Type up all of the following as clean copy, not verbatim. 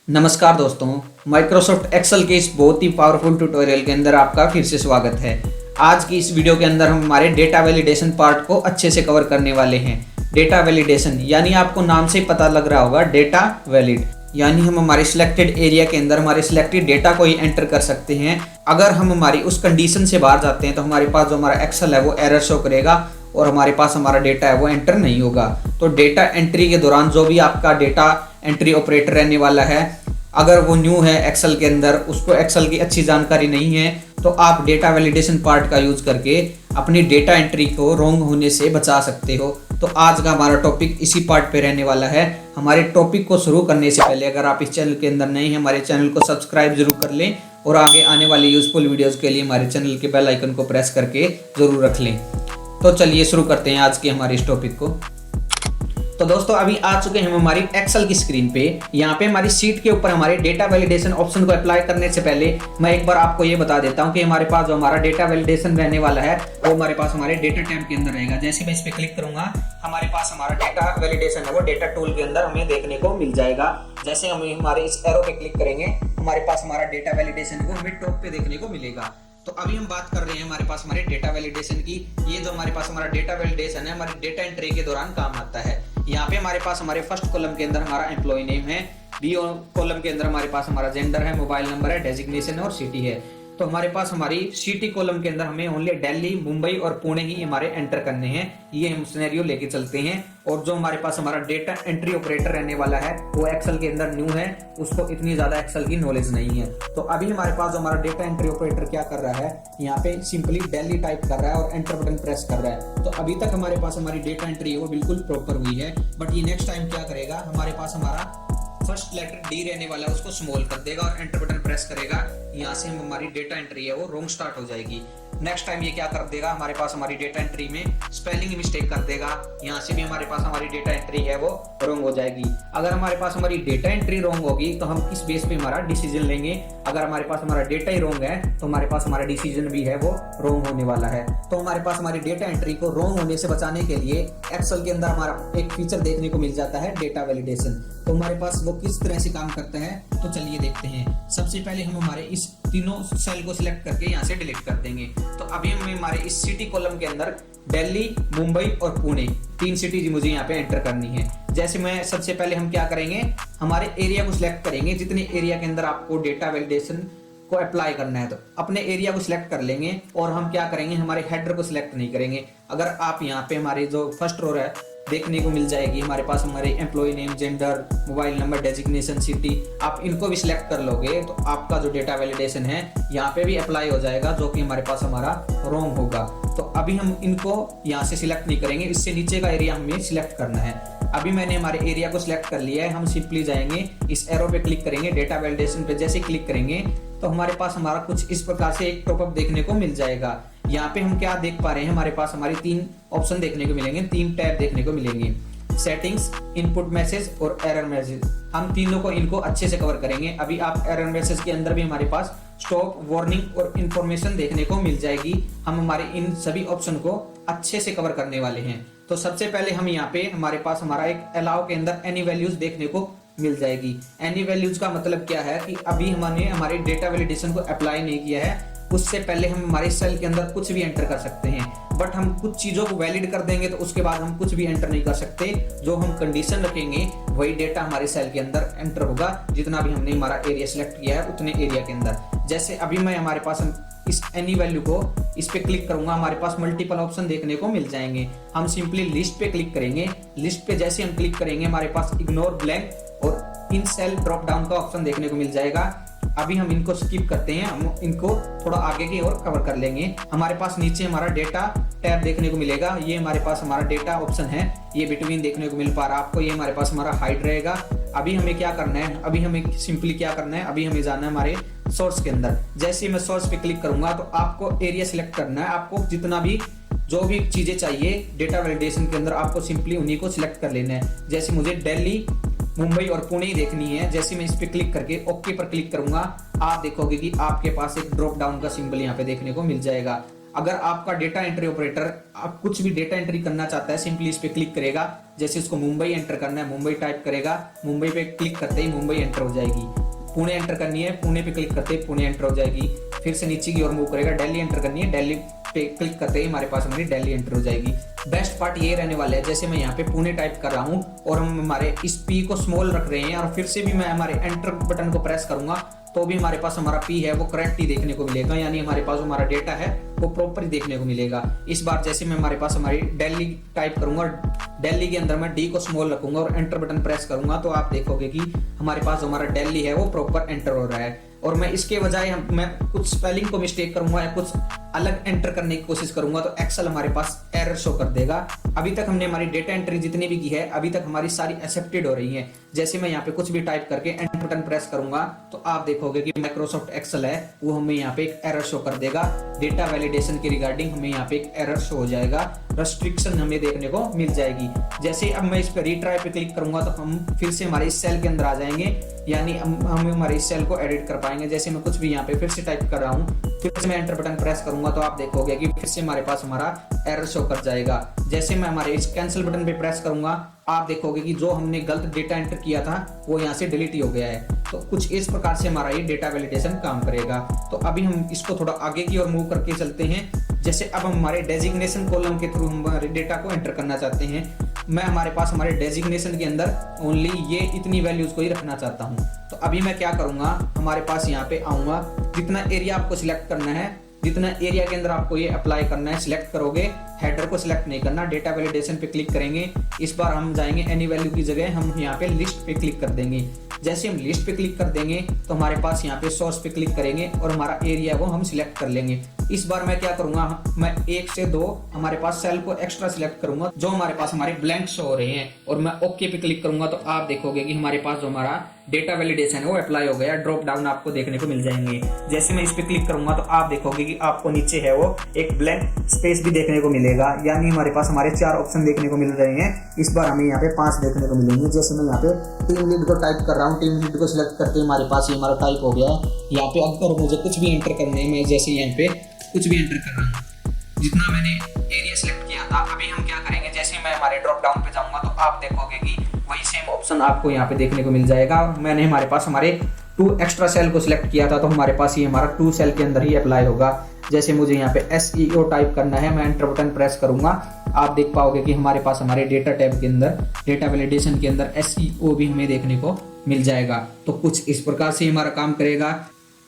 नमस्कार दोस्तों, Microsoft Excel के इस बहुत ही पावरफुल ट्यूटोरियल के अंदर आपका फिर से स्वागत है। आज की इस वीडियो के अंदर हम हमारे डेटा वैलिडेशन पार्ट को अच्छे से कवर करने वाले हैं। डेटा वैलिडेशन यानी आपको नाम से ही पता लग रहा होगा, डेटा वैलिड यानी हम हमारे सिलेक्टेड एरिया के अंदर हमारे सिलेक्टेड डेटा को ही एंटर कर सकते हैं। अगर हम हमारी उस कंडीशन से बाहर जाते हैं तो हमारे पास जो हमारा एक्सेल है वो एरर शो करेगा और हमारे पास हमारा डेटा है वो एंटर नहीं होगा। तो डेटा एंट्री के दौरान जो भी आपका डेटा एंट्री ऑपरेटर रहने वाला है, अगर वो न्यू है एक्सेल के अंदर, उसको एक्सेल की अच्छी जानकारी नहीं है, तो आप डेटा वैलिडेशन पार्ट का यूज करके अपनी डेटा एंट्री को रॉन्ग होने से बचा सकते हो। तो आज का हमारा टॉपिक इसी पार्ट पे रहने वाला है। हमारे टॉपिक को शुरू करने से पहले अगर आप इस चैनल के अंदर नए हैं, हमारे चैनल को सब्सक्राइब जरूर कर लें और आगे आने वाली यूजफुल वीडियोस के लिए हमारे चैनल के बेल आइकन को प्रेस करके जरूर रख लें। तो चलिए शुरू करते हैं आज के हमारे इस टॉपिक को। तो दोस्तों अभी आ चुके हैं हम हमारी एक्सेल की स्क्रीन पे। यहाँ पे हमारी शीट के ऊपर हमारे डेटा वैलिडेशन ऑप्शन को अप्लाई करने से पहले मैं एक बार आपको ये बता देता हूँ कि हमारे पास जो हमारा डेटा वैलिडेशन रहने वाला है वो हमारे पास हमारे डेटा टैब के अंदर रहेगा। जैसे मैं इस पे क्लिक करूंगा, हमारे पास हमारा डेटा वैलिडेशन है वो डेटा टूल के अंदर हमें देखने को मिल जाएगा। जैसे हम हमारे इस एरो पे क्लिक करेंगे, हमारे पास हमारा डेटा वैलिडेशन वो हमें टॉप पे देखने को मिलेगा। तो अभी हम बात कर रहे हैं हमारे पास हमारे डेटा वैलिडेशन की। ये जो हमारे पास हमारा डेटा वैलिडेशन है हमारे डेटा एंट्री के दौरान काम आता है। यहाँ पे हमारे पास हमारे फर्स्ट कॉलम के अंदर हमारा एम्प्लॉय नेम है, बी कॉलम के अंदर हमारे पास हमारा जेंडर है, मोबाइल नंबर है, डेजिग्नेशन है और सिटी है। तो हमारे पास हमारी सिटी कॉलम के अंदर हमें ओनली दिल्ली, मुंबई और पुणे ही हमारे एंटर करने हैं। ये हम सिनेरियो लेके चलते हैं। और जो हमारे पास हमारा डेटा एंट्री ऑपरेटर रहने वाला है वो एक्सेल के अंदर न्यू है, उसको इतनी ज्यादा एक्सेल की नॉलेज नहीं है। तो अभी हमारे पास जो हमारा डेटा एंट्री ऑपरेटर क्या कर रहा है, यहाँ पे सिंपली दिल्ली टाइप कर रहा है और एंटर बटन प्रेस कर रहा है। तो अभी तक हमारे पास हमारी डेटा एंट्री है वो बिल्कुल प्रॉपर हुई है। बट ये नेक्स्ट टाइम क्या करेगा, हमारे पास हमारा फर्स्ट लेटर डी रहने वाला है उसको स्मॉल कर देगा और एंटर बटन प्रेस करेगा। यहाँ से हम हमारी डेटा एंट्री है वो रॉन्ग स्टार्ट हो जाएगी। नेक्स्ट टाइम ये क्या कर देगा, हमारे पास हमारी डेटा एंट्री में स्पेलिंग मिस्टेक कर देगा। यहाँ से भी हमारे पास हमारी डेटा एंट्री है वो रॉन्ग हो जाएगी। अगर हमारे पास हमारी डेटा एंट्री रॉन्ग होगी तो हम किस बेस पे हमारा डिसीजन लेंगे। अगर हमारे पास हमारा डेटा ही रॉन्ग है तो हमारे पास हमारा डिसीजन भी है वो रॉन्ग होने वाला है। तो हमारे पास हमारी डेटा एंट्री को रॉन्ग होने से बचाने के लिए एक्सेल के अंदर हमारा एक फीचर देखने को मिल जाता है, डेटा वैलिडेशन। तो हमारे पास वो किस तरह से काम करता है तो चलिए देखते हैं। सबसे पहले हम हमारे इस तीनों सेल को सिलेक्ट करके यहाँ से डिलीट कर देंगे। तो अभी हमें हमारे इस सिटी कॉलम के अंदर दिल्ली, मुंबई और पुणे तीन सिटीज मुझे यहाँ पे एंटर करनी है। जैसे मैं सबसे पहले हम क्या करेंगे, हमारे एरिया को सिलेक्ट करेंगे। जितने एरिया के अंदर आपको डेटा वैलिडेशन को अप्लाई करना है तो अपने एरिया को सिलेक्ट कर लेंगे और हम क्या करेंगे, हमारे हेडर को सिलेक्ट नहीं करेंगे। अगर आप यहाँ पे हमारे जो फर्स्ट रो है देखने को मिल जाएगी, हमारे पास हमारे employ name, gender, mobile number, designation, city, आप इनको भी सिलेक्ट कर लोगे तो आपका जो डेटा वैलिडेशन है यहाँ पे भी अप्लाई हो जाएगा, जो कि हमारे पास हमारा रॉन्ग होगा। तो अभी हम इनको यहाँ से सिलेक्ट नहीं करेंगे, इससे नीचे का एरिया हमें सिलेक्ट करना है। अभी मैंने हमारे एरिया को सिलेक्ट कर लिया है। हम सिंपली जाएंगे, इस एरो पे क्लिक करेंगे, डेटा वैलिडेशन पे जैसे क्लिक करेंगे तो हमारे पास हमारा कुछ इस प्रकार से एक टॉपअप देखने को मिल जाएगा। यहाँ पे हम क्या देख पा रहे हैं, हमारे पास हमारी तीन ऑप्शन देखने को मिलेंगे, तीन टैब देखने को मिलेंगे, सेटिंग्स, इनपुट मैसेज और एरर मैसेज। हम तीनों को इनको अच्छे से कवर करेंगे। अभी आप एरर मैसेज के अंदर भी हमारे पास स्टॉप, वार्निंग और इन्फॉर्मेशन देखने को मिल जाएगी। हम हमारे इन सभी ऑप्शन को अच्छे से कवर करने वाले हैं। तो सबसे पहले हम यहाँ पे हमारे पास हमारा एक अलाउ के अंदर एनी वैल्यूज देखने को मिल जाएगी। एनी वैल्यूज का मतलब क्या है कि अभी हमने हमारे डेटा वैलिडेशन को अप्लाई नहीं किया है, उससे पहले हम हमारे सेल के अंदर कुछ भी एंटर कर सकते हैं। बट हम कुछ चीजों को वैलिड कर देंगे तो उसके बाद हम कुछ भी एंटर नहीं कर सकते। जो हम कंडीशन रखेंगे वही डेटा हमारे सेल के अंदर एंटर होगा, जितना भी हमने हमारा एरिया सिलेक्ट किया है उतने एरिया के अंदर। जैसे अभी मैं हमारे पास इस एनी वैल्यू को इस पे क्लिक करूंगा, हमारे पास मल्टीपल ऑप्शन देखने को मिल जाएंगे। हम सिंपली लिस्ट पे क्लिक करेंगे। लिस्ट पे जैसे हम क्लिक करेंगे हमारे पास इग्नोर ब्लैंक और इन सेल ड्रॉप डाउन का ऑप्शन देखने को मिल जाएगा। अभी हम इनको स्किप करते हैं, हम इनको थोड़ा आगे की ओर कवर कर लेंगे। हमारे पास नीचे हमारा डेटा टैब देखने को मिलेगा। ये हमारे पास हमारा डेटा ऑप्शन है, ये बिटवीन देखने को मिल पा रहा है आपको। ये हमारे पास हमारा हाइड रहेगा। अभी हमें क्या करना है, अभी हमें सिंपली क्या करना है, अभी हमें जाना है हमारे सोर्स के अंदर। जैसे ही मैं सोर्स पे क्लिक करूंगा तो आपको एरिया सिलेक्ट करना है। आपको जितना भी जो भी चीजें चाहिए डेटा वैलिडेशन के अंदर आपको सिंपली उन्हीं को सिलेक्ट कर लेना है। जैसे मुझे दिल्ली, मुंबई और पुणे ही देखनी है। जैसे मैं इस पे क्लिक करके ओके पर क्लिक करूंगा, आप देखोगे कि आपके पास एक ड्रॉप डाउन का सिंबल यहाँ पे देखने को मिल जाएगा। अगर आपका डेटा एंट्री ऑपरेटर आप कुछ भी डेटा एंट्री करना चाहता है, सिंपली इस पे क्लिक करेगा। जैसे इसको मुंबई एंटर करना है, मुंबई टाइप करेगा, मुंबई पे क्लिक करते ही मुंबई एंटर हो जाएगी। पुणे एंटर करनी है, पुणे पे क्लिक करते ही पुणे एंटर हो जाएगी। फिर से नीचे की ओर मूव करेगा, दिल्ली एंटर करनी है, दिल्ली पे क्लिक करते ही हमारे पास हमारी दिल्ली एंटर हो जाएगी। बेस्ट पार्ट ये रहने वाला है, जैसे मैं यहाँ पे पुणे टाइप कर रहा हूँ और हम हमारे इस पी को स्मॉल रख रहे हैं और फिर से भी मैं हमारे एंटर बटन को प्रेस करूंगा तो भी हमारे पास हमारा पी है वो करेक्ट ही देखने को मिलेगा, यानी हमारे पास हमारा डेटा है वो प्रॉपर ही देखने को मिलेगा। इस बार जैसे मैं हमारे पास हमारी दिल्ली टाइप करूंगा, दिल्ली के अंदर मैं डी को स्मॉल रखूंगा और एंटर बटन प्रेस करूंगा तो आप देखोगे कि हमारे पास हमारा दिल्ली है वो प्रॉपर एंटर हो रहा है। और मैं इसके बजाय मैं कुछ स्पेलिंग को मिस्टेक करूंगा या कुछ अलग एंटर करने की कोशिश करूंगा तो एक्सेल हमारे पास एरर शो कर देगा। अभी तक हमने हमारी डेटा एंट्री जितनी भी की है अभी तक हमारी सारी एक्सेप्टेड हो रही हैं। जैसे मैं यहाँ पे कुछ भी टाइप करके एंटर बटन प्रेस करूंगा तो आप देखोगे कि माइक्रोसॉफ्ट एक्सेल है वो हमें यहाँ पे एक एरर शो कर देगा। डेटा वैलिडेशन के रिगार्डिंग हमें यहाँ पे एक एरर शो हो जाएगा, रेस्ट्रिक्शन हमें देखने को मिल जाएगी। जैसे अब मैं इस पर रीट्राई पे क्लिक करूंगा तो हम फिर से हमारे इस सेल के अंदर आ जाएंगे, यानी हम हमारे इस सेल को एडिट कर पाएंगे। जैसे मैं कुछ भी यहाँ पे फिर से टाइप कर रहा हूँ, फिर से मैं एंटर बटन प्रेस करूंगा तो आप देखोगे कि फिर से हमारे पास हमारा एरर शो कर जाएगा। जैसे मैं हमारे इस कैंसिल बटन पे प्रेस करूंगा आप देखोगे कि जो हमने गलत डेटा एंटर किया था वो यहाँ से डिलीट ही हो गया है। तो कुछ इस प्रकार से हमारा ये डेटा वैलिडेशन काम करेगा। तो अभी हम इसको थोड़ा आगे की ओर मूव करके चलते हैं। जैसे अब हम हमारे डेजिग्नेशन कॉलम के थ्रू हमारे डेटा को एंटर करना चाहते हैं। मैं हमारे पास हमारे डेजिग्नेशन के अंदर ओनली ये इतनी वैल्यूज को ही रखना चाहता हूँ। तो अभी मैं क्या करूंगा, हमारे पास यहाँ पे आऊंगा, जितना एरिया आपको सिलेक्ट करना है, जितना एरिया के अंदर आपको ये अप्लाई करना है सिलेक्ट करोगे, हेडर को सिलेक्ट नहीं करना, डेटा वैलिडेशन पे क्लिक करेंगे। इस बार हम जाएंगे एनी वैल्यू की जगह हम यहाँ पे लिस्ट पे क्लिक कर देंगे। जैसे हम लिस्ट पे क्लिक कर देंगे तो हमारे पास यहाँ पे सोर्स पे क्लिक करेंगे और हमारा एरिया को हम सिलेक्ट कर लेंगे। इस बार मैं क्या करूंगा, मैं 1 से 2 हमारे पास सेल को एक्स्ट्रा सिलेक्ट करूंगा जो हमारे पास हमारे ब्लैंक शो हो रहे हैं और मैं ओके पे क्लिक करूंगा तो आप देखोगे कि हमारे पास जो हमारा डेटा वैलिडेशन है वो अप्लाई हो गया। ड्रॉप डाउन आपको देखने को मिल जाएंगे। जैसे मैं इस पे क्लिक करूंगा तो आप देखोगे कि आपको नीचे है वो एक ब्लैंक स्पेस भी देखने को मिलेगा, यानी हमारे पास हमारे 4 ऑप्शन देखने को मिल रहे हैं। इस बार हमें यहाँ पे 5 देखने को मिलेंगे। जैसे मैं यहाँ पे टीम लीड को टाइप कर रहा हूँ, टीम लीड को सिलेक्ट करके हमारे पास ये हमारा टाइप हो गया है। यहाँ पे अगर मुझे कुछ भी एंटर करना है, मैं जैसे यहाँ पे कुछ भी एंटर कर रहा हूँ, जितना मैंने एरिया सिलेक्ट किया था। अभी हम क्या करेंगे, जैसे मैं हमारे ड्रॉप डाउन पे जाऊंगा तो आप देखोगे कि वही सेम ऑप्शन आपको यहाँ पे देखने को मिल जाएगा। मैंने हमारे पास हमारे 2 एक्स्ट्रा सेल को सिलेक्ट किया था तो हमारे पास ये हमारा 2 सेल के अंदर ही अप्लाई होगा। जैसे मुझे यहाँ पे SEO टाइप करना है, मैं एंटर बटन प्रेस करूंगा, आप देख पाओगे कि हमारे पास हमारे डेटा टैब के अंदर, डेटा वैलिडेशन के अंदर SEO भी हमें देखने को मिल जाएगा। तो कुछ इस प्रकार से हमारा काम करेगा।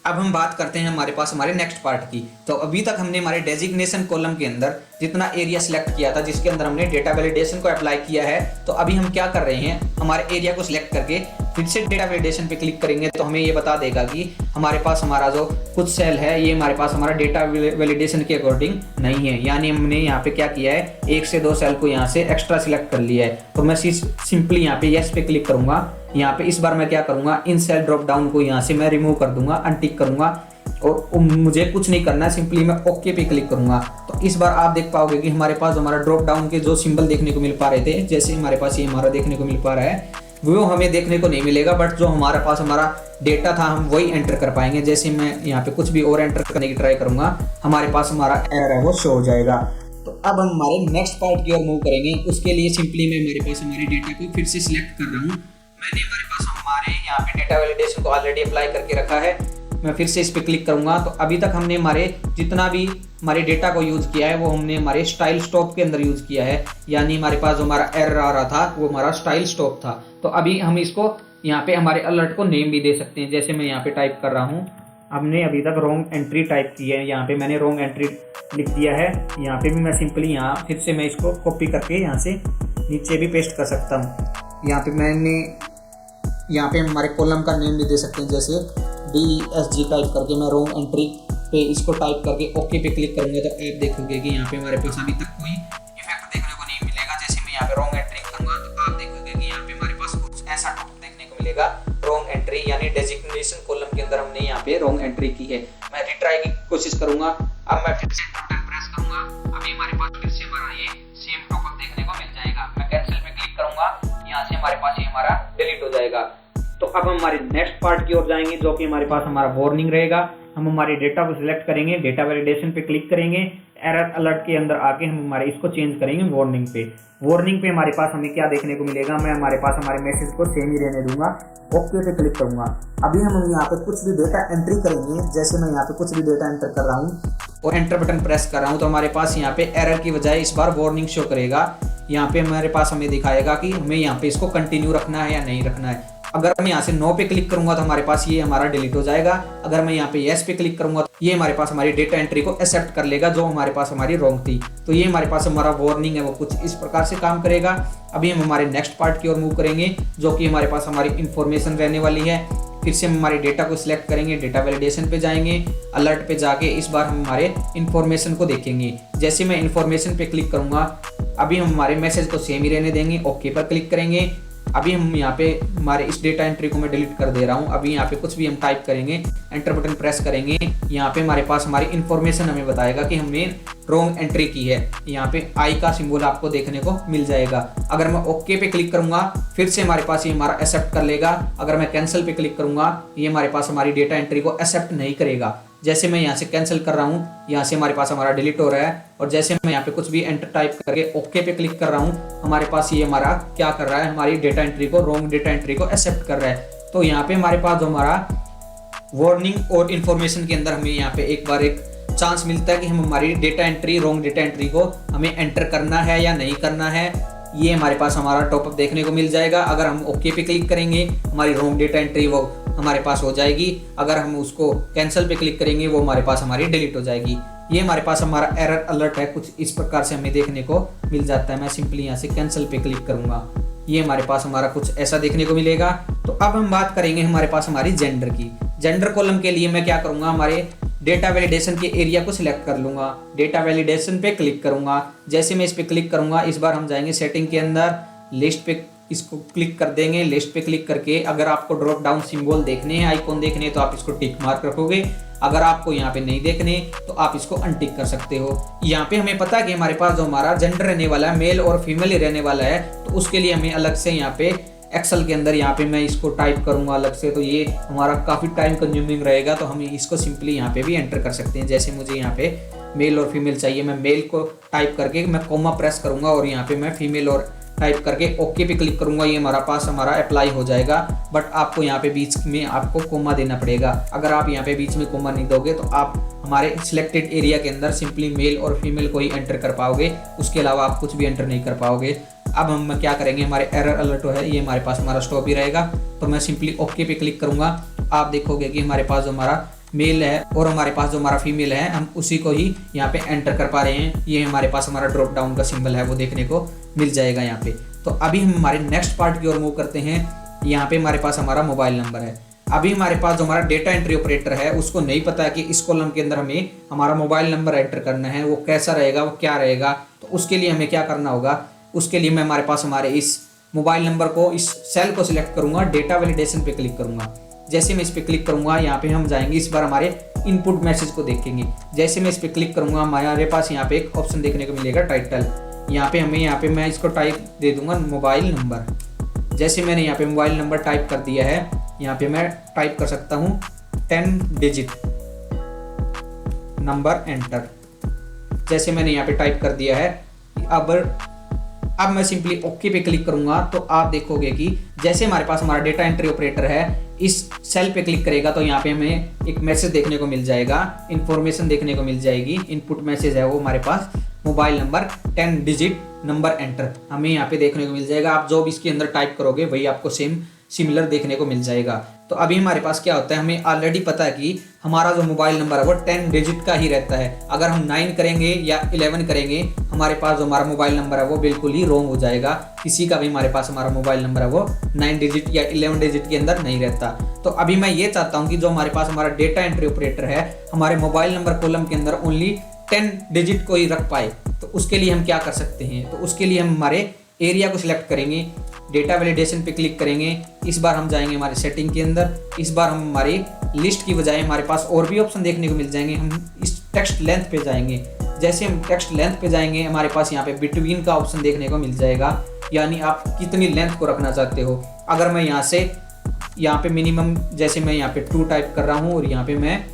अब हम बात करते हैं हमारे पास हमारे नेक्स्ट पार्ट की। तो अभी तक हमने हमारे डेजिग्नेशन कॉलम के अंदर जितना एरिया सिलेक्ट किया था जिसके अंदर हमने डेटा वैलिडेशन को अप्लाई किया है, तो अभी हम क्या कर रहे हैं, हमारे एरिया को सिलेक्ट करके फिर से डेटा वैलिडेशन पे क्लिक करेंगे तो हमें ये बता देगा कि हमारे पास हमारा जो कुछ सेल है ये हमारे पास हमारा डेटा वैलिडेशन के अकॉर्डिंग नहीं है, यानी हमने यहाँ पे क्या किया है, 1 से 2 सेल को यहाँ से एक्स्ट्रा सिलेक्ट कर लिया है। तो मैं सिंपली यहाँ पे यस पे क्लिक करूंगा। यहाँ पे इस बार मैं क्या करूंगा, इन सेल ड्रॉप डाउन को यहाँ से मैं रिमूव कर दूंगा, अनटिक करूंगा और मुझे कुछ नहीं करना है, सिंपली मैं ओके पे क्लिक करूंगा। तो इस बार आप देख पाओगे कि हमारे पास हमारा ड्रॉप डाउन के जो सिंबल देखने को मिल पा रहे थे, जैसे हमारे पास ये हमारा देखने को मिल पा रहा है, वो हमें देखने को नहीं मिलेगा, बट जो हमारे पास हमारा डेटा था हम वही एंटर कर पाएंगे। जैसे मैं यहाँ पे कुछ भी और एंटर करने की ट्राई करूंगा, हमारे पास हमारा एरर है वो शो हो जाएगा। तो अब हम हमारे नेक्स्ट पार्ट की ओर मूव करेंगे। उसके लिए सिंपली मैं मेरे पास हमारे डेटा को फिर से सिलेक्ट कर रहा हूँ। मैंने हमारे पास हमारे यहाँ पे डेटा वैलिडेशन को ऑलरेडी अप्लाई करके रखा है। मैं फिर से इस पे क्लिक करूंगा तो अभी तक हमने हमारे जितना भी हमारे डेटा को यूज किया है वो हमने हमारे स्टाइल स्टॉप के अंदर यूज किया है, यानी हमारे पास जो हमारा एरर आ रहा था वो हमारा स्टाइल स्टॉप था। तो अभी हम इसको यहाँ पे हमारे अलर्ट को नेम भी दे सकते हैं। जैसे मैं यहाँ पे टाइप कर रहा हूँ, हमने अभी तक रॉन्ग एंट्री टाइप की है, यहाँ पे मैंने रॉन्ग एंट्री लिख दिया है। यहाँ पे भी मैं सिंपली यहाँ फिर से मैं इसको कॉपी करके यहाँ से नीचे भी पेस्ट कर सकता हूँ। यहाँ पे मैंने यहाँ पे हमारे कॉलम का नेम भी दे सकते हैं, जैसे DSG टाइप करके मैं रॉन्ग एंट्री पे इसको टाइप करके ओके पे क्लिक करूंगा तो आप देखोगे कि यहाँ पे हमारे पास अभी तक कोई इफेक्ट देखने को नहीं मिलेगा। जैसे मैं यहाँ पे रॉन्ग एंट्री करूंगा तो आप देखोगे कि यहाँ पे हमारे पास कुछ ऐसा टॉपिक देखने को मिलेगा, रॉन्ग एंट्री, यानी डेजिग्नेशन कॉलम के अंदर हमने यहाँ पे रॉन्ग एंट्री की है। मैं रिट्राई की कोशिश करूंगा। अब मैं फिर से बटन प्रेस करूंगा, अभी हमारे पास फिर से हमारा ये सेम टॉपिक देखने को मिल जाएगा। मैं कैंसिल पे क्लिक करूंगा, यहाँ से हमारे पास ये हमारा डिलीट हो जाएगा। तो अब हम हमारे नेक्स्ट पार्ट की ओर जाएंगे जो कि हमारे पास हमारा वार्निंग रहेगा। हम हमारे डेटा को सिलेक्ट करेंगे, डेटा वैलिडेशन पे क्लिक करेंगे, एरर अलर्ट के अंदर आके हम हमारे इसको चेंज करेंगे वार्निंग पे। वार्निंग पे हमारे पास हमें क्या देखने को मिलेगा, मैं हमारे पास हमारे मैसेज को सेम ही रहने दूंगा, ओके पे क्लिक करूंगा। अभी हम यहाँ पे कुछ भी डेटा एंट्री करेंगे, जैसे मैं यहाँ पे कुछ भी डेटा एंटर कर रहा हूँ और एंटर बटन प्रेस कर रहा हूँ तो हमारे पास यहाँ पे एरर की बजाय इस बार वार्निंग शो करेगा। यहाँ पे हमारे पास हमें दिखाएगा कि हमें यहाँ पे इसको कंटिन्यू रखना है या नहीं रखना है। अगर मैं यहाँ से नो पे क्लिक करूंगा तो हमारे पास ये हमारा डिलीट हो जाएगा। अगर मैं यहाँ पे यस पे क्लिक करूंगा तो ये हमारे पास हमारी डेटा एंट्री को एक्सेप्ट कर लेगा जो हमारे पास हमारी रॉन्ग थी। तो ये हमारे पास हमारा वार्निंग है वो कुछ इस प्रकार से काम करेगा। अभी हम हमारे नेक्स्ट पार्ट की ओर मूव करेंगे जो कि हमारे पास हमारी इंफॉर्मेशन रहने वाली है। फिर से हम हमारे डेटा को सिलेक्ट करेंगे, डेटा वैलिडेशन पे जाएंगे, अलर्ट पे जाके इस बार हम हमारे इंफॉर्मेशन को देखेंगे। जैसे मैं इंफॉर्मेशन पे क्लिक करूंगा अभी हम हमारे मैसेज को सेम ही रहने देंगे, ओके पर क्लिक करेंगे। अभी हम यहाँ पे हमारे इस डेटा एंट्री को मैं डिलीट कर दे रहा हूँ। अभी यहाँ पे कुछ भी हम टाइप करेंगे, एंटर बटन प्रेस करेंगे, यहाँ पे हमारे पास हमारी इंफॉर्मेशन हमें बताएगा कि हमने रॉन्ग एंट्री की है। यहाँ पे आई का सिंबल आपको देखने को मिल जाएगा। अगर मैं ओके पे क्लिक करूंगा फिर से हमारे पास ये हमारा एक्सेप्ट कर लेगा। अगर मैं कैंसिल पे क्लिक करूंगा ये हमारे पास हमारी डेटा एंट्री को एक्सेप्ट नहीं करेगा। जैसे मैं यहाँ से कैंसिल कर रहा हूँ यहाँ से हमारे पास हमारा डिलीट हो रहा है। और जैसे मैं यहाँ पे कुछ भी एंटर टाइप करके ओके पे क्लिक कर रहा हूँ हमारे पास ये हमारा क्या कर रहा है, हमारी डेटा एंट्री को, रॉन्ग डेटा एंट्री को एक्सेप्ट कर रहा है। तो यहाँ पे हमारे पास जो हमारा वार्निंग और इन्फॉर्मेशन के अंदर हमें यहाँ पे एक बार एक चांस मिलता है कि हम हमारी data entry, wrong data entry को हमें एंटर करना है या नहीं करना है। ये हमारे पास हमारा टॉपअप देखने को मिल जाएगा। अगर हम ओके पे क्लिक करेंगे हमारी रॉन्ग डेटा एंट्री वो हमारे पास हो जाएगी। अगर हम उसको कैंसिल पे क्लिक करेंगे वो हमारे पास हमारी डिलीट हो जाएगी। ये हमारे पास हमारा एरर अलर्ट है, कुछ इस प्रकार से हमें देखने को मिल जाता है। मैं सिंपली यहाँ से कैंसिल पे क्लिक करूंगा, ये हमारे पास हमारा कुछ ऐसा देखने को मिलेगा। तो अब हम बात करेंगे हमारे पास हमारी जेंडर की। जेंडर कॉलम के लिए मैं क्या करूंगा, हमारे डेटा वैलिडेशन के एरिया को सिलेक्ट कर लूंगा, डेटा वैलिडेशन पे क्लिक करूंगा। जैसे मैं इस पे क्लिक करूंगा इस बार हम जाएंगे सेटिंग के अंदर, लिस्ट पे इसको क्लिक कर देंगे। लिस्ट पे क्लिक करके अगर आपको ड्रॉप डाउन सिंबल देखने हैं, आइकॉन देखने हैं तो आप इसको टिक मार्क रखोगे। अगर आपको यहाँ पे नहीं देखने तो आप इसको अनटिक कर सकते हो। यहाँ पे हमें पता है कि हमारे पास जो हमारा जेंडर रहने वाला है मेल और फीमेल ही रहने वाला है, तो उसके लिए हमें अलग से यहाँ पे एक्सेल के अंदर यहाँ पे मैं इसको टाइप करूंगा अलग से, तो ये हमारा काफ़ी टाइम कंज्यूमिंग रहेगा। तो हम इसको सिंपली यहाँ पे भी एंटर कर सकते हैं। जैसे मुझे यहाँ पे मेल और फीमेल चाहिए, मैं मेल को टाइप करके मैं कोमा प्रेस करूंगा और यहाँ पे मैं फीमेल और टाइप करके ओके पे क्लिक करूंगा। ये हमारा पास हमारा अप्लाई हो जाएगा। बट आपको यहाँ पे बीच में आपको कोमा देना पड़ेगा। अगर आप यहाँ पे बीच में कोमा नहीं दोगे तो आप हमारे सिलेक्टेड एरिया के अंदर सिंपली मेल और फीमेल को ही एंटर कर पाओगे, उसके अलावा आप कुछ भी एंटर नहीं कर पाओगे। अब हम क्या करेंगे, हमारे एरर अलर्ट है ये हमारे पास हमारा स्टॉप ही रहेगा। तो मैं सिंपली ओके पे क्लिक करूंगा, आप देखोगे कि हमारे पास जो हमारा मेल है और हमारे पास जो हमारा फीमेल है हम उसी को ही यहाँ पे एंटर कर पा रहे हैं। ये हमारे पास हमारा ड्रॉप डाउन का सिंबल है वो देखने को मिल जाएगा यहाँ पे। तो अभी हम हमारे नेक्स्ट पार्ट की ओर मूव करते हैं। यहाँ पे हमारे पास हमारा मोबाइल नंबर है। अभी हमारे पास जो हमारा डेटा एंट्री ऑपरेटर है उसको नहीं पता है कि इस कॉलम के अंदर हमें हमारा मोबाइल नंबर एंटर करना है, वो कैसा रहेगा, वो क्या रहेगा। तो उसके लिए हमें क्या करना होगा, उसके लिए मैं हमारे पास हमारे इस मोबाइल नंबर को, इस सेल को सिलेक्ट करूंगा, डेटा वैलिडेशन पे क्लिक करूंगा। जैसे मैं इस पे क्लिक करूंगा यहाँ पे हम जाएंगे इस बार हमारे इनपुट मैसेज को देखेंगे। जैसे मैं इस पे क्लिक करूंगा हमारे पास यहाँ पे एक ऑप्शन देखने को मिलेगा टाइटल। यहाँ पे मैं इसको टाइप दे दूंगा मोबाइल नंबर। जैसे मैंने यहाँ पे मोबाइल नंबर टाइप कर दिया है, यहाँ पे मैं टाइप कर सकता हूँ 10 डिजिट नंबर एंटर। जैसे मैंने यहाँ पे टाइप कर दिया है, अब मैं सिंपली ओके पे क्लिक करूंगा तो आप देखोगे कि जैसे हमारे पास हमारा डेटा एंट्री ऑपरेटर है इस सेल पे क्लिक करेगा तो यहाँ पे हमें एक मैसेज देखने को मिल जाएगा, इंफॉर्मेशन देखने को मिल जाएगी। इनपुट मैसेज है वो हमारे पास mobile number 10 digit number enter हमें यहाँ पे देखने को मिल जाएगा। आप जो भी इसके अंदर टाइप करोगे वही आपको सिमिलर देखने को मिल जाएगा। तो अभी हमारे पास क्या होता है, हमें ऑलरेडी पता है कि हमारा जो मोबाइल नंबर है वो 10 डिजिट का ही रहता है। अगर हम 9 करेंगे या 11 करेंगे हमारे पास जो हमारा मोबाइल नंबर है वो बिल्कुल ही रॉन्ग हो जाएगा। किसी का भी हमारे पास हमारा मोबाइल नंबर है वो 9 डिजिट या 11 डिजिट के अंदर नहीं रहता। तो अभी मैं ये चाहता हूँ कि जो हमारे पास हमारा डेटा एंट्री ऑपरेटर है हमारे मोबाइल नंबर कॉलम के अंदर ओनली 10 डिजिट को ही रख पाए। तो उसके लिए हम क्या कर सकते हैं, तो उसके लिए हम हमारे एरिया को सिलेक्ट करेंगे, डेटा वैलिडेशन पे क्लिक करेंगे। इस बार हम जाएंगे हमारे सेटिंग के अंदर। इस बार हम हमारी लिस्ट की बजाय हमारे पास और भी ऑप्शन देखने को मिल जाएंगे। हम इस टेक्स्ट लेंथ पे जाएंगे। जैसे हम टेक्स्ट लेंथ पे जाएंगे हमारे पास यहाँ पे बिटवीन का ऑप्शन देखने को मिल जाएगा, यानी आप कितनी लेंथ को रखना चाहते हो। अगर मैं यहाँ पे मिनिमम, जैसे मैं यहाँ पे 2 टाइप कर रहा हूँ और यहाँ पे मैं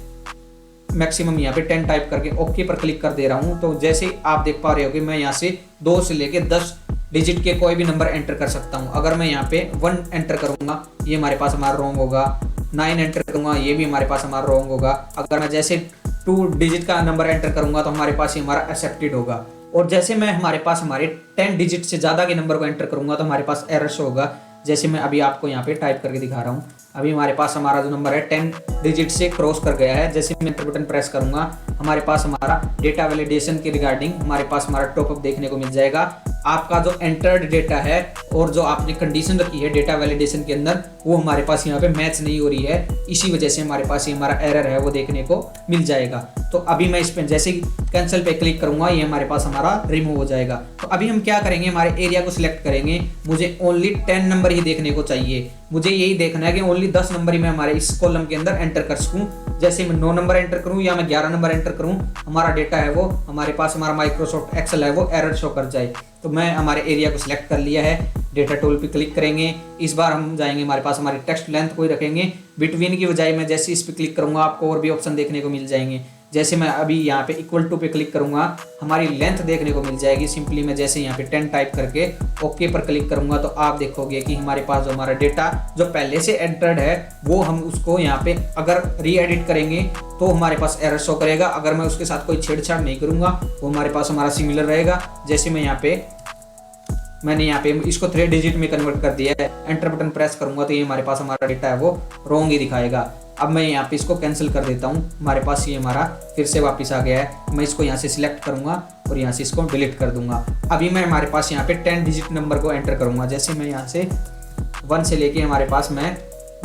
मैक्सिमम यहाँ पे 10 टाइप करके ओके पर क्लिक कर दे रहा हूँ। तो जैसे आप देख पा रहे हो कि मैं यहाँ से 2 से लेके 10 डिजिट के कोई भी नंबर एंटर कर सकता हूँ। अगर मैं यहाँ पे 1 एंटर करूँगा ये हमारे पास हमारा रॉन्ग होगा, 9 एंटर करूँगा ये भी हमारे पास हमारा रॉन्ग होगा। अगर मैं जैसे 2 डिजिट का नंबर एंटर करूँगा तो हमारे पास ये हमारा एक्सेप्टेड होगा। और जैसे मैं हमारे पास हमारे 10 डिजिट से ज़्यादा के नंबर को एंटर करूँगा तो हमारे पास एरर शो होगा। जैसे मैं अभी आपको यहाँ पे टाइप करके दिखा रहा हूँ। अभी हमारे पास हमारा जो नंबर है 10 डिजिट से क्रॉस कर गया है। जैसे मैं एंटर बटन प्रेस करूँगा हमारे पास हमारा डेटा वैलिडेशन के रिगार्डिंग हमारे पास हमारा टॉपअप देखने को मिल जाएगा। आपका जो एंटर्ड डेटा है और जो आपने कंडीशन रखी है डेटा वैलिडेशन के अंदर वो हमारे पास यहाँ पे मैच नहीं हो रही है, इसी वजह से हमारे पास ये हमारा एरर है वो देखने को मिल जाएगा। तो अभी मैं इस पर जैसे कैंसिल पे क्लिक करूंगा ये हमारे पास हमारा रिमूव हो जाएगा। तो अभी हम क्या करेंगे, हमारे एरिया को सिलेक्ट करेंगे। मुझे ओनली 10 नंबर ही देखने को चाहिए, मुझे यही देखना है कि ओनली 10 नंबर ही मैं हमारे इस कॉलम के अंदर एंटर कर सकूं। जैसे मैं 9 नंबर एंटर करूं या मैं 11 नंबर एंटर करूं, हमारा डेटा है वो हमारे पास हमारा माइक्रोसॉफ्ट एक्सेल है वो एरर शो कर जाए। तो मैं हमारे एरिया को सिलेक्ट कर लिया है, डेटा टूल पे क्लिक करेंगे। इस बार हम जाएंगे हमारे पास हमारी टेक्स्ट लेंथ कोई रखेंगे, बिटवीन की बजाय मैं जैसे इस पे क्लिक करूंगा आपको और भी ऑप्शन देखने को मिल जाएंगे। जैसे मैं अभी यहाँ पे इक्वल टू पे क्लिक करूंगा हमारी लेंथ देखने को मिल जाएगी। सिंपली मैं जैसे यहाँ पे 10 टाइप करके ओके पर क्लिक करूंगा तो आप देखोगे कि हमारे पास जो हमारा डेटा जो पहले से एंटर्ड है वो हम उसको यहाँ पे अगर री एडिट करेंगे तो हमारे पास एरर शो करेगा। अगर मैं उसके साथ कोई छेड़छाड़ नहीं करूंगा वो हमारे पास हमारा सिमिलर रहेगा। जैसे मैंने यहाँ पे इसको 3 डिजिट में कन्वर्ट कर दिया है, एंटर बटन प्रेस करूंगा तो ये हमारे पास हमारा डेटा है वो रॉन्ग ही दिखाएगा। अब मैं यहाँ पे इसको कैंसिल कर देता हूँ, हमारे पास ये हमारा फिर से वापस आ गया है। मैं इसको यहाँ से सिलेक्ट करूंगा और यहाँ से इसको डिलीट कर दूंगा। अभी मैं हमारे पास यहाँ पे 10 डिजिट नंबर को एंटर करूंगा। जैसे मैं यहाँ से 1 से लेके हमारे पास मैं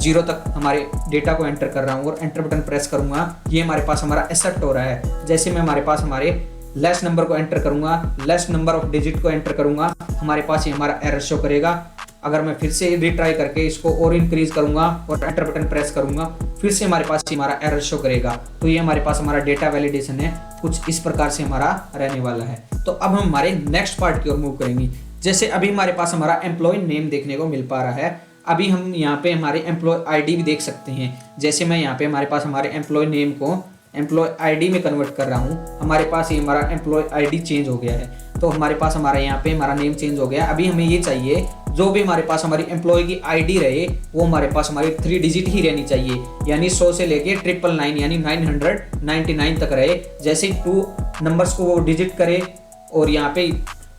0 तक हमारे डेटा को एंटर कर रहा हूँ और एंटर बटन प्रेस करूंगा, ये हमारे पास हमारा एक्सेप्ट हो रहा है। जैसे मैं हमारे पास हमारे लेस नंबर को एंटर करूंगा, लेस नंबर ऑफ डिजिट को एंटर करूंगा, हमारे पास ये हमारा एरर शो करेगा। अगर मैं फिर से रिट्राई करके इसको और इंक्रीज करूंगा और एंटर बटन प्रेस करूंगा फिर से हमारे पास हमारा एरर शो करेगा। तो ये हमारे पास हमारा डेटा वैलिडेशन है कुछ इस प्रकार से हमारा रहने वाला है। तो अब हम हमारे नेक्स्ट पार्ट की ओर मूव करेंगे। जैसे अभी हमारे पास हमारा एम्प्लॉय नेम देखने को मिल पा रहा है, अभी हम यहाँ पे हमारे एम्प्लॉय आईडी भी देख सकते हैं। जैसे मैं यहाँ पे हमारे पास हमारे एम्प्लॉय नेम को एम्प्लॉय आईडी में कन्वर्ट कर रहा हूँ, हमारे पास ये हमारा एम्प्लॉय आईडी चेंज हो गया है। तो हमारे पास हमारा यहाँ पे हमारा नेम चेंज हो गया। अभी हमें ये चाहिए जो भी हमारे पास हमारी एम्प्लॉय की आईडी रहे वो हमारे पास हमारी 3 डिजिट ही रहनी चाहिए, यानी 100 से लेके 999 यानी 999 तक रहे। जैसे 2 नंबर्स को वो डिजिट करे और यहाँ पे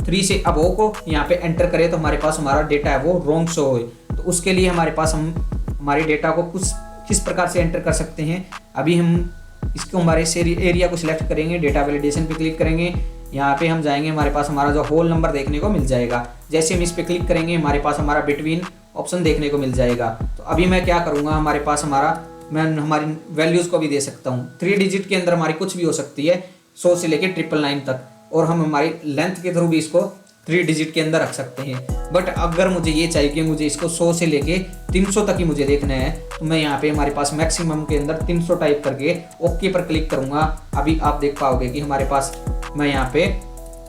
3 से अबव को यहाँ पे एंटर करे तो हमारे पास हमारा डेटा है वो रॉन्ग शो हो। तो उसके लिए हमारे पास हम हमारे डेटा को किस प्रकार से एंटर कर सकते हैं। अभी हम इसको हमारे एरिया को सिलेक्ट करेंगे, डेटा वैलिडेशन पे क्लिक करेंगे, यहाँ पे हम जाएंगे, हमारे पास हमारा जो होल नंबर देखने को मिल जाएगा। जैसे हम इस पे क्लिक करेंगे हमारे पास हमारा बिटवीन ऑप्शन देखने को मिल जाएगा। तो अभी मैं क्या करूँगा, हमारे पास मैं हमारी वैल्यूज़ को भी दे सकता हूँ। 3 डिजिट के अंदर हमारी कुछ भी हो सकती है, 100 से लेके 999 तक, और हम हमारी लेंथ के थ्रू भी इसको 3 डिजिट के अंदर रख सकते हैं। बट अगर मुझे ये चाहिए कि मुझे इसको 100 से लेके 300 तक ही मुझे देखना है तो मैं यहाँ पे हमारे पास मैक्सिमम के अंदर 300 टाइप करके ओके पर क्लिक करूँगा। अभी आप देख पाओगे कि हमारे पास मैं यहाँ पे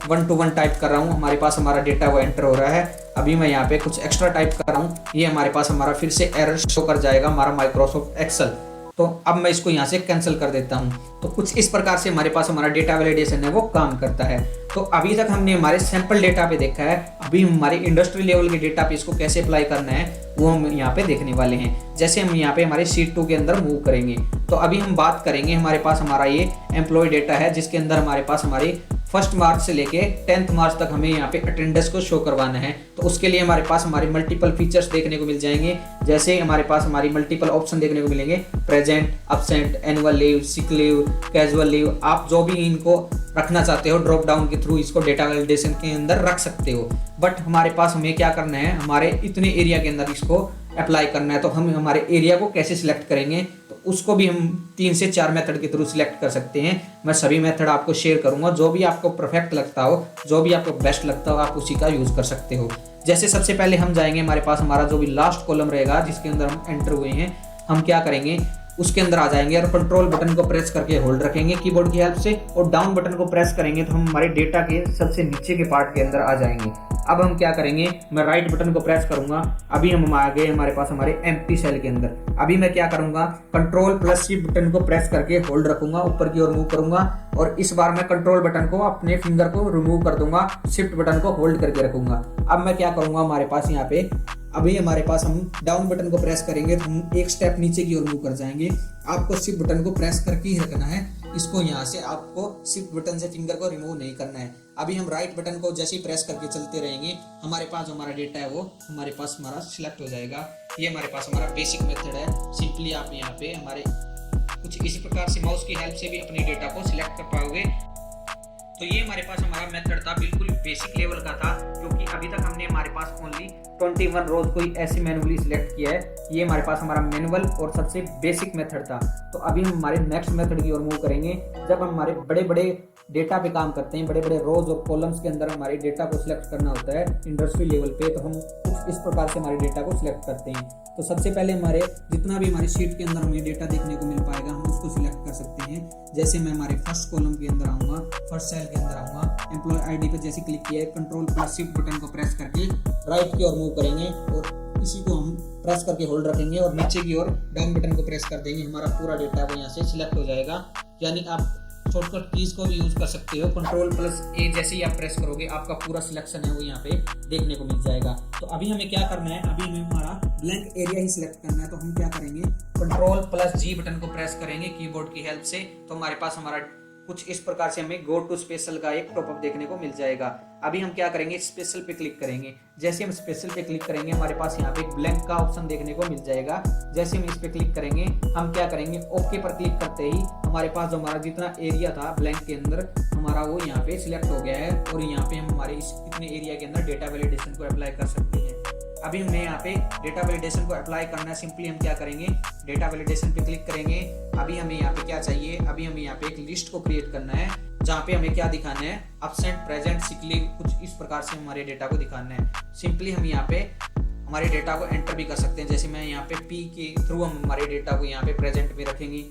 1 to 1 टाइप कर रहा हूँ, हमारे पास हमारा डेटा वो एंटर हो रहा है। अभी मैं यहाँ पे कुछ एक्स्ट्रा टाइप कर रहा हूँ, ये हमारे पास हमारा फिर से एरर शो कर जाएगा हमारा माइक्रोसॉफ्ट एक्सेल। तो अब मैं इसको यहाँ से कैंसिल कर देता हूँ। तो कुछ इस प्रकार से हमारे पास हमारा डेटा वैलिडेशन है वो काम करता है। तो अभी तक हमने हमारे सैंपल डेटा पे देखा है, अभी हमारे इंडस्ट्री लेवल के डेटा पे इसको कैसे अप्लाई करना है वो हम यहाँ पे देखने वाले हैं। जैसे हम यहाँ पे हमारे शीट 2 के अंदर मूव करेंगे तो अभी हम बात करेंगे, हमारे पास हमारा ये एम्प्लॉय डेटा है जिसके अंदर हमारे पास हमारी 1 मार्च से लेके 10 मार्च तक हमें यहाँ पे अटेंडेंस को शो करवाना है। तो उसके लिए हमारे पास हमारे मल्टीपल फीचर्स देखने को मिल जाएंगे। जैसे हमारे पास हमारी मल्टीपल ऑप्शन देखने को मिलेंगे, present, absent, annual leave, sick leave, casual leave, आप जो भी इनको रखना चाहते हो ड्रॉप डाउन के थ्रू इसको डेटा वैलिडेशन के अंदर रख सकते हो। बट हमारे पास हमें क्या करना है, हमारे इतने एरिया के अंदर इसको अप्लाई करना है। तो हम हमारे एरिया को कैसे सिलेक्ट करेंगे, तो उसको भी हम 3 से 4 मेथड के थ्रू सिलेक्ट कर सकते हैं। मैं सभी मेथड आपको शेयर करूंगा, जो भी आपको परफेक्ट लगता हो, जो भी आपको बेस्ट लगता हो, आप उसी का यूज कर सकते हो। जैसे सबसे पहले हम जाएंगे, हमारे पास हमारा जो भी लास्ट कॉलम रहेगा जिसके अंदर हम एंटर हुए हैं, हम क्या करेंगे उसके अंदर आ जाएंगे और कंट्रोल बटन को प्रेस करके होल्ड रखेंगे कीबोर्ड की हेल्प से, और डाउन बटन को प्रेस करेंगे तो हम हमारे डेटा के सबसे नीचे के पार्ट के अंदर आ जाएंगे। अब हम क्या करेंगे, मैं राइट बटन को प्रेस करूंगा। अभी हम आ गए हमारे पास हमारे एम्प्टी सेल के अंदर। अभी मैं क्या करूंगा, कंट्रोल प्लस शिफ्ट बटन को प्रेस करके होल्ड रखूंगा, ऊपर की ओर मूव करूंगा और इस बार मैं कंट्रोल बटन को अपने फिंगर को रिमूव कर दूंगा, शिफ्ट बटन को होल्ड करके रखूंगा। अब मैं क्या करूंगा, हमारे पास यहाँ पे अभी हमारे पास हम डाउन बटन को प्रेस करेंगे तो हम एक स्टेप नीचे की ओर मूव कर जाएंगे। आपको शिफ्ट बटन को प्रेस करके ही रखना है, इसको यहाँ से आपको शिफ्ट बटन से फिंगर को रिमूव नहीं करना है। अभी हम राइट बटन को जैसे ही प्रेस करके चलते रहेंगे, हमारे पास जो हमारा डेटा है वो हमारे पास हमारा सिलेक्ट हो जाएगा। ये हमारे पास हमारा बेसिक मेथड है। सिंपली आप यहाँ पे हमारे कुछ इसी प्रकार से माउस की हेल्प से भी अपने डेटा को सिलेक्ट कर पाओगे। तो ये हमारे पास हमारा मेथड था, बिल्कुल बेसिक लेवल का था, क्योंकि अभी तक हमने हमारे पास ओनली 21 रोज को ही ऐसे मैनुअली सिलेक्ट किया है। ये हमारे पास हमारा मैनुअल और सबसे बेसिक मेथड था। तो अभी हम हमारे नेक्स्ट मेथड की ओर मूव करेंगे। जब हम हमारे बड़े बड़े डेटा पे काम करते हैं, बड़े बड़े रोज और कॉलम्स के अंदर हमारे डेटा को सिलेक्ट करना होता है इंडस्ट्री लेवल पे, तो हम कुछ इस प्रकार से हमारे डेटा को सिलेक्ट करते हैं। तो सबसे पहले हमारे जितना भी हमारी शीट के अंदर हमें डेटा देखने को मिल पाएगा, हम उसको सिलेक्ट कर सकते हैं। जैसे मैं हमारे फर्स्ट कॉलम के अंदर आऊँगा, फर्स्ट सेल के अंदर आऊँगा, एम्प्लॉय आईडी पे जैसे क्लिक किया है, कंट्रोल प्लस शिफ्ट बटन को प्रेस करके राइट की ओर मूव करेंगे और इसी को हम प्रेस करके होल्ड रखेंगे और नीचे की ओर डाउन बटन को प्रेस कर देंगे। हमारा पूरा डेटा वो यहाँ से सिलेक्ट हो जाएगा। यानी आप शॉर्टकट कीज को भी यूज कर सकते हो। कंट्रोल प्लस ए जैसे ही आप प्रेस करोगे, आपका पूरा सिलेक्शन है वो यहाँ पे देखने को मिल जाएगा। तो अभी हमें क्या करना है, अभी हमें हमारा ब्लैंक एरिया ही सिलेक्ट करना है। तो हम क्या करेंगे, कंट्रोल प्लस जी बटन को प्रेस करेंगे कीबोर्ड की हेल्प से। तो हमारे पास हमारा कुछ इस प्रकार से हमें गो टू स्पेशल का एक पॉपअप देखने को मिल जाएगा। अभी हम क्या करेंगे, स्पेशल पे क्लिक करेंगे। जैसे हम स्पेशल पे क्लिक करेंगे, हमारे पास यहाँ पे एक ब्लैंक का ऑप्शन देखने को मिल जाएगा। जैसे हम इस पे क्लिक करेंगे, हम क्या करेंगे, ओके पर क्लिक करते ही हमारे पास जो हमारा जितना एरिया था ब्लैंक के अंदर हमारा वो यहाँ पे सिलेक्ट हो गया है और यहाँ पे हम हमारे इस इतने एरिया के अंदर डेटा वैलिडेशन को अप्लाई कर सकते हैं। अभी हमें यहाँ पे डेटा वैलिडेशन को अप्लाई करना है। सिंपली हम क्या करेंगे, डेटा वैलिडेशन पे क्लिक करेंगे। अभी हमें यहाँ पे क्या चाहिए, अभी हमें यहाँ पे एक लिस्ट को क्रिएट करना है जहाँ पे हमें क्या दिखाना है, एब्सेंट, प्रेजेंट, सिक लीव, कुछ इस प्रकार से हमारे डेटा को दिखाना है। सिंपली हम यहाँ पे हमारे डेटा को एंटर भी कर सकते हैं। जैसे मैं यहाँ पे पी के थ्रू हम हमारे डेटा को यहाँ पे प्रेजेंट में रखेंगे।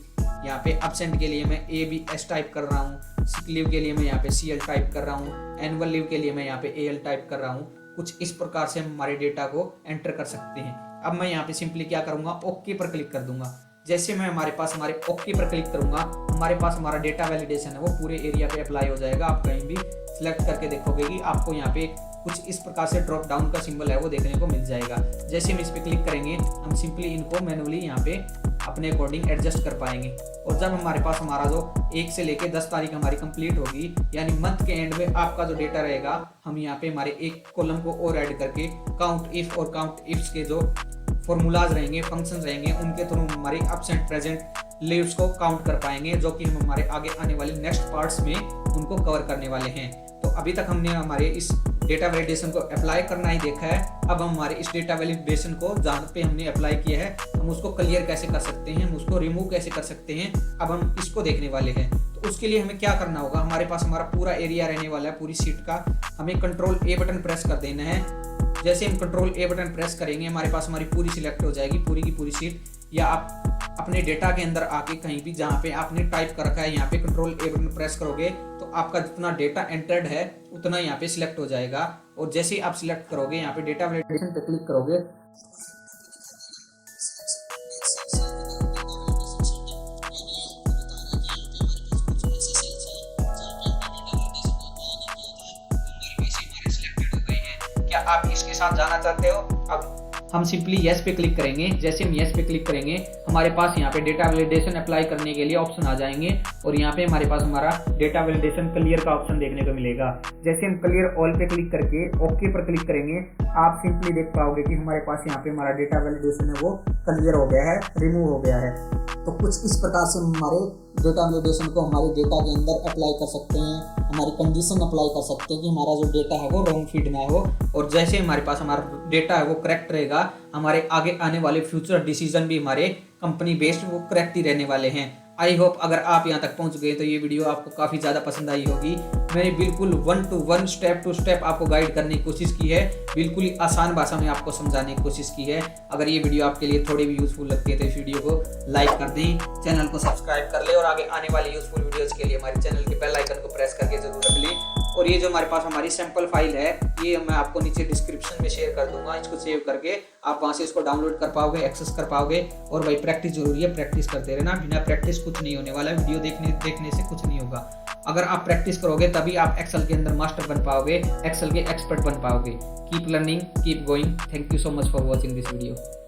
यहाँ पे एब्सेंट के लिए मैं ABS टाइप कर रहा हूँ, सिक लीव के लिए मैं यहाँ पे CL टाइप कर रहा हूँ, एनुअल लीव के लिए मैं यहाँ पे AL टाइप कर रहा हूँ। कुछ इस प्रकार से हम हमारे डेटा को एंटर कर सकते हैं। अब मैं यहाँ पे सिंपली क्या करूँगा, ओके पर क्लिक कर दूंगा। जैसे मैं हमारे ओके पर क्लिक करूंगा, हमारे पास हमारा डेटा वैलिडेशन है वो पूरे एरिया पे अप्लाई हो जाएगा। आप कहीं भी सिलेक्ट करके देखोगे कि आपको यहाँ पे कुछ इस प्रकार से ड्रॉप डाउन का सिंबल है वो देखने को मिल जाएगा। जैसे हम इस पे क्लिक करेंगे, हम सिंपली इनको मैनुअली यहाँ पे अपने अकॉर्डिंग एडजस्ट कर पाएंगे। और जब हमारे पास हमारा जो 1 से लेके 10 तारीख हमारी कंप्लीट होगी, यानी मंथ के एंड में आपका जो डेटा रहेगा, हम यहाँ पे हमारे एक कॉलम को और ऐड करके काउंट इफ और काउंट इफ्स के जो फॉर्मूलाज रहेंगे, फंक्शन रहेंगे, उनके थ्रू हमारी एब्सेंट, प्रेजेंट लीव्स को काउंट कर पाएंगे, जो कि हम हमारे आगे आने वाले नेक्स्ट पार्ट्स में उनको कवर करने वाले हैं। तो अभी तक हमने हमारे इस डेटा वैलिडेशन को अप्लाई करना ही देखा है। अब हम हमारे इस डेटा वैलिडेशन को जहाँ पे हमने अप्लाई किया है, हम उसको क्लियर कैसे कर सकते हैं, हम उसको रिमूव कैसे कर सकते हैं, अब हम इसको देखने वाले हैं। तो उसके लिए हमें क्या करना होगा, हमारे पास हमारा पूरा एरिया रहने वाला है पूरी शीट का, हमें कंट्रोल A बटन प्रेस कर देना है। जैसे हम कंट्रोल A बटन प्रेस करेंगे, हमारे पास हमारी पूरी सिलेक्ट हो जाएगी, पूरी की पूरी शीट। या आप अपने डेटा के अंदर आके कहीं भी जहाँ पे आपने टाइप कर रखा है, यहाँ पे कंट्रोल A बटन प्रेस करोगे तो आपका जितना डेटा एंटर्ड है उतना यहाँ पे सिलेक्ट हो जाएगा। और जैसे ही आप सिलेक्ट करोगे, यहाँ पे डेटा वैलिडेशन पे क्लिक करोगे, क्या आप इसके साथ जाना चाहते हो। अब हम सिंपली येस पे क्लिक करेंगे। जैसे हम येस पे क्लिक करेंगे, हमारे पास यहाँ पे डेटा वैलिडेशन अप्लाई करने के लिए ऑप्शन आ जाएंगे और यहाँ पे हमारे पास हमारा डेटा वैलिडेशन क्लियर का ऑप्शन देखने को मिलेगा। जैसे हम क्लियर ऑल पे क्लिक करके ओके पर क्लिक करेंगे, आप सिंपली देख पाओगे कि हमारे पास यहाँ पे हमारा डेटा वैलिडेशन है वो क्लियर हो गया है, रिमूव हो गया है। तो कुछ इस प्रकार से हमारे डेटा वैलिडेशन को हमारे डेटा के अंदर अप्लाई कर सकते हैं, हमारी कंडीशन अप्लाई कर सकते हैं कि हमारा जो डेटा है वो रॉन्ग फीड ना हो। और जैसे हमारे पास हमारा डेटा है वो करेक्ट रहेगा, हमारे आगे आने वाले फ्यूचर डिसीजन भी हमारे कंपनी बेस्ड वो करेक्ट ही रहने वाले हैं। आई होप अगर आप यहाँ तक पहुँच गए तो ये वीडियो आपको काफ़ी ज़्यादा पसंद आई होगी। मैंने बिल्कुल 1 to 1 स्टेप टू स्टेप आपको गाइड करने की कोशिश की है, बिल्कुल ही आसान भाषा में आपको समझाने की कोशिश की है। अगर ये वीडियो आपके लिए थोड़ी भी यूजफुल लगती है तो इस वीडियो को लाइक कर दें, चैनल को सब्सक्राइब कर ले और आगे आने वाले यूजफुल वीडियोज़ के लिए हमारे चैनल के बेल आइकन को प्रेस करके जरूर रख लें। और ये जो हमारे पास हमारी सैंपल फाइल है, ये मैं आपको नीचे डिस्क्रिप्शन में शेयर कर दूंगा। इसको सेव करके आप वहाँ से इसको डाउनलोड कर पाओगे, एक्सेस कर पाओगे। और भाई प्रैक्टिस जरूरी है, प्रैक्टिस करते रहना, बिना प्रैक्टिस कुछ नहीं होने वाला। वीडियो देखने से कुछ नहीं होगा। अगर आप प्रैक्टिस करोगे तभी आप एक्सेल के अंदर मास्टर बन पाओगे, एक्सेल के एक्सपर्ट बन पाओगे। Keep learning, keep going. Thank you so much for watching this video.